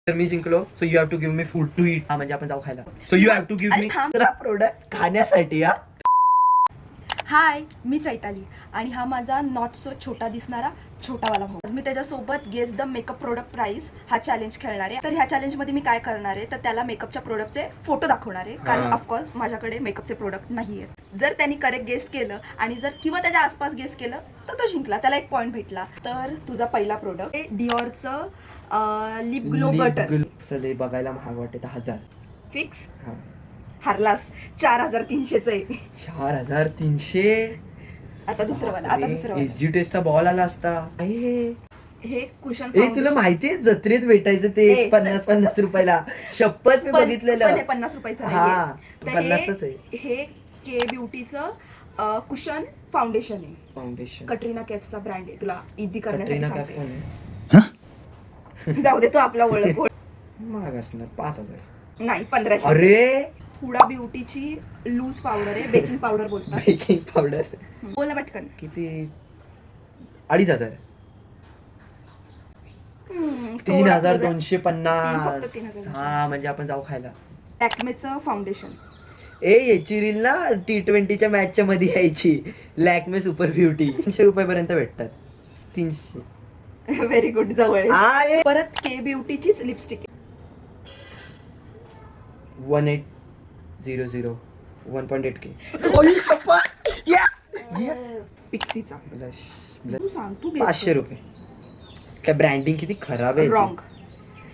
तर मी जिंकलो. So you have to give me food to eat. हा म्हणजे आपण जाऊ खायला. So you have to give me product खाण्यासाठी. हाय, मी चैताली आणि हा माझा नॉट सो छोटा दिसणारा छोटावाला भाऊ. मी त्याच्यासोबत guess the makeup product price हा चॅलेंज खेळणार आहे. तर ह्या चॅलेंजमध्ये मी काय करणार आहे तर त्याला मेकअपच्या प्रोडक्टचे फोटो दाखवणार आहे, कारण ऑफकोर्स माझ्याकडे मेकअपचे प्रोडक्ट नाही आहेत. जर त्यांनी करेक्ट गेस केलं आणि जर किंवा त्याच्या आसपास गेस केलं तर तो जिंकला, त्याला 1 पॉईंट भेटला. तर तुझा पहिला प्रोडक्ट आहे डिओरचं लिप ग्लो बटर. चल बघायला महाग वाटते 1000 फिक्स. हरलास. 4300 आहे. 4300. आता दुसरं वाला. एसजी टेस्टचा बॉल आला असता. हे कुशन. तुला माहितीये जत्रेत भेटायचं ते 50 रुपयाला. शपथ मी बघितलेलं. 50 रुपयाचं हा, आहे. 50च आहे. हे के ब्युटीचं कुशन फाउंडेशन आहे. फाउंडेशन कटरीना कैफचा ब्रँड आहे. तुला इझी कटरीना कैफ करण्यासाठी कोण आहे? जाऊ दे, तो आपला ओळख. महाग असणार 5000. नाही, 1500. अरे हुडा ब्युटीची लूज पावडर आहे. बेकिंग पावडर बोलतात. Baking powder. बोल ना पटकन. किती? 2500. फक्त 3250. 3250. हा म्हणजे आपण जाऊ खायला. लॅक्मेचं फाउंडेशन. याची रील ना T20च्या मॅचच्या मध्ये यायची. लॅक्मे सुपर ब्युटी 300 रुपयापर्यंत भेटतात. 300. Very good. जवळ. परत के ब्युटीचीच लिपस्टिक. 1800. 1.8K. पिक्सीचा. तू सांग, तू 500 रुपये. काय ब्रँडिंग किती खराब आहे. रॉंग.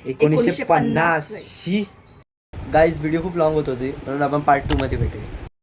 1950. गाईज व्हिडिओ खूप लॉंग होत होती म्हणून आपण पार्ट 2 मध्ये भेटूया.